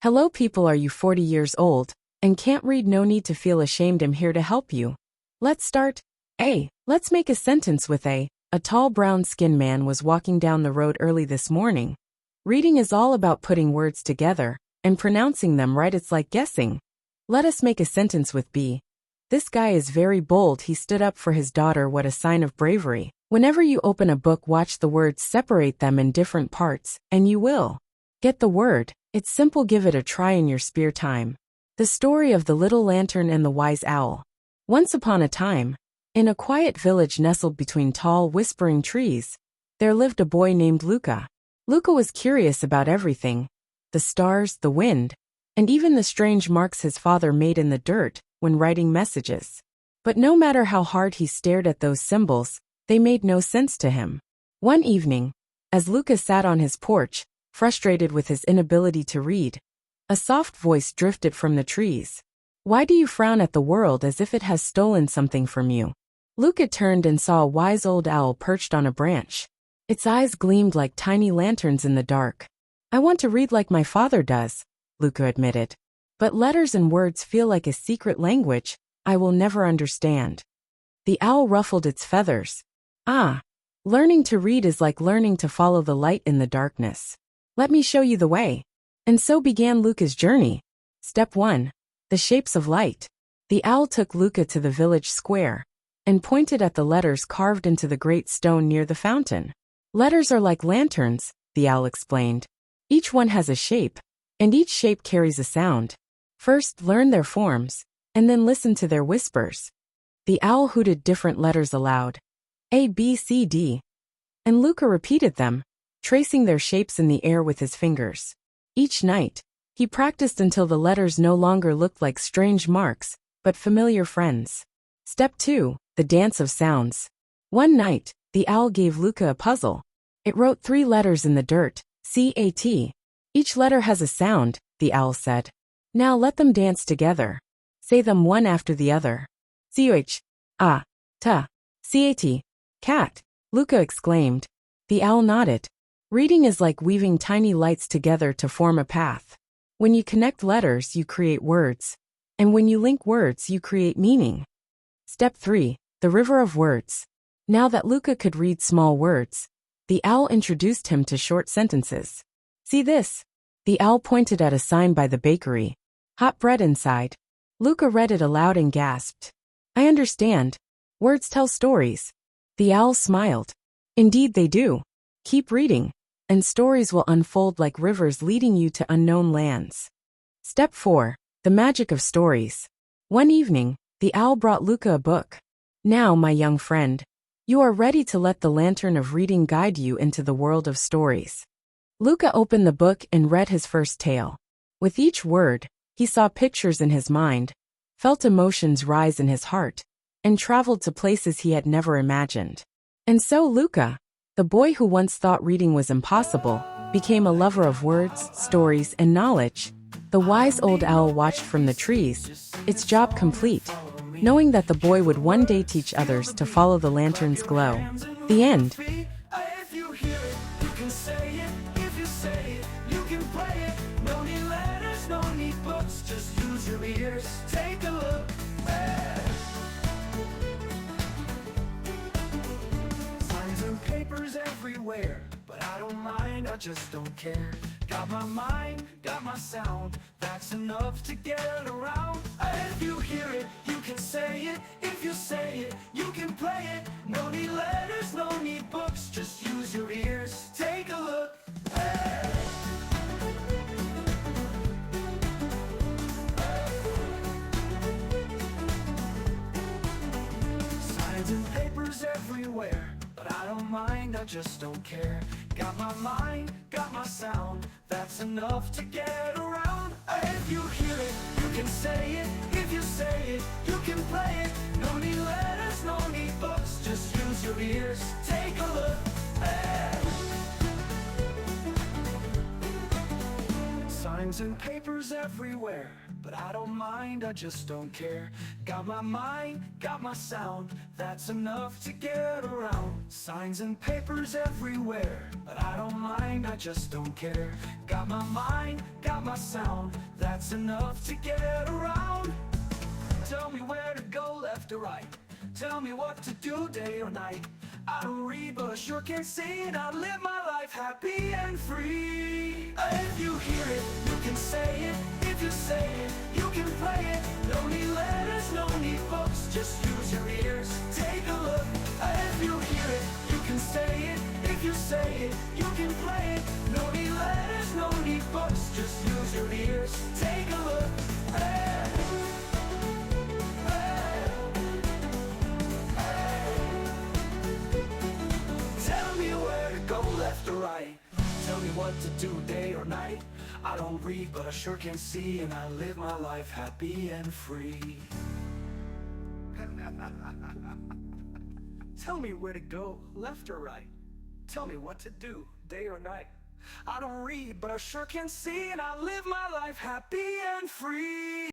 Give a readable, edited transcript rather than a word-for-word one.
Hello people, are you 40 years old and can't read? No need to feel ashamed, I'm here to help you. Let's start. A. Let's make a sentence with A. A tall brown-skinned man was walking down the road early this morning. Reading is all about putting words together and pronouncing them right. It's like guessing. Let us make a sentence with B. This guy is very bold. He stood up for his daughter. What a sign of bravery. Whenever you open a book, watch the words, separate them in different parts, and you will get the word. It's simple. Give it a try in your spare time. The story of the little lantern and the wise owl. Once upon a time, in a quiet village nestled between tall, whispering trees, there lived a boy named Luca. Luca was curious about everything: the stars, the wind, and even the strange marks his father made in the dirt when writing messages. But no matter how hard he stared at those symbols, they made no sense to him. One evening, as Luca sat on his porch, frustrated with his inability to read, a soft voice drifted from the trees. Why do you frown at the world as if it has stolen something from you? Luca turned and saw a wise old owl perched on a branch. Its eyes gleamed like tiny lanterns in the dark. I want to read like my father does, Luca admitted. But letters and words feel like a secret language I will never understand. The owl ruffled its feathers. Ah, learning to read is like learning to follow the light in the darkness. Let me show you the way. And so began Luca's journey. Step 1. The shapes of light. The owl took Luca to the village square and pointed at the letters carved into the great stone near the fountain. Letters are like lanterns, the owl explained. Each one has a shape, and each shape carries a sound. First, learn their forms, and then listen to their whispers. The owl hooted different letters aloud. A, B, C, D. And Luca repeated them, tracing their shapes in the air with his fingers. Each night, he practiced until the letters no longer looked like strange marks, but familiar friends. Step 2. The dance of sounds. One night, the owl gave Luca a puzzle. It wrote 3 letters in the dirt, C-A-T. Each letter has a sound, the owl said. Now let them dance together. Say them one after the other. C-H, A, T, C-A-T, cat, Luca exclaimed. The owl nodded. Reading is like weaving tiny lights together to form a path. When you connect letters, you create words. And when you link words, you create meaning. Step 3. The river of words. Now that Luca could read small words, the owl introduced him to short sentences. See this? The owl pointed at a sign by the bakery. Hot bread inside. Luca read it aloud and gasped. I understand. Words tell stories. The owl smiled. Indeed they do. Keep reading, and stories will unfold like rivers leading you to unknown lands. Step 4. The magic of stories. One evening, the owl brought Luca a book. Now, my young friend, you are ready to let the lantern of reading guide you into the world of stories. Luca opened the book and read his first tale. With each word, he saw pictures in his mind, felt emotions rise in his heart, and traveled to places he had never imagined. And so Luca, the boy who once thought reading was impossible, became a lover of words, stories, and knowledge. The wise old owl watched from the trees, its job complete, knowing that the boy would one day teach others to follow the lantern's glow. The end. If you hear it, you can say it. If you say it, you can play it. No need letters, no need books, just use your ears. Take a look. Signs and papers everywhere, but I don't mind, I just don't care. Got my mind, got my sound, that's enough to get around. If you hear it, you can say it. If you say it, you can play it. No need letters, no need books, just use your ears. Take a look. Signs and papers everywhere, but I don't mind, I just don't care. Got my mind, got my sound, that's enough to get around. If you hear it, you can say it. If you say it, you can play it. No need letters, no need books, just use your ears. Take a look. Signs Signs and papers everywhere, but I don't mind, I just don't care. Got my mind, got my sound, that's enough to get around. Signs and papers everywhere, but I don't mind, I just don't care. Got my mind, got my sound, that's enough to get around. Tell me where to go, left or right. Tell me what to do, day or night. I don't read, but I sure can see it. I live my life happy and free. If you hear it, you can say it. If you say it, you can play it. No need letters, no need books, just use your ears. Take a look. If you hear it, you can say it. If you say it, you can play it. No need letters, no need books, just use your ears. Take a look. Tell me where to go, left or right. Tell me what to do, day or night. I don't read, but I sure can see, and I live my life happy and free. Tell me where to go, left or right. Tell me what to do, day or night. I don't read, but I sure can see, and I live my life happy and free.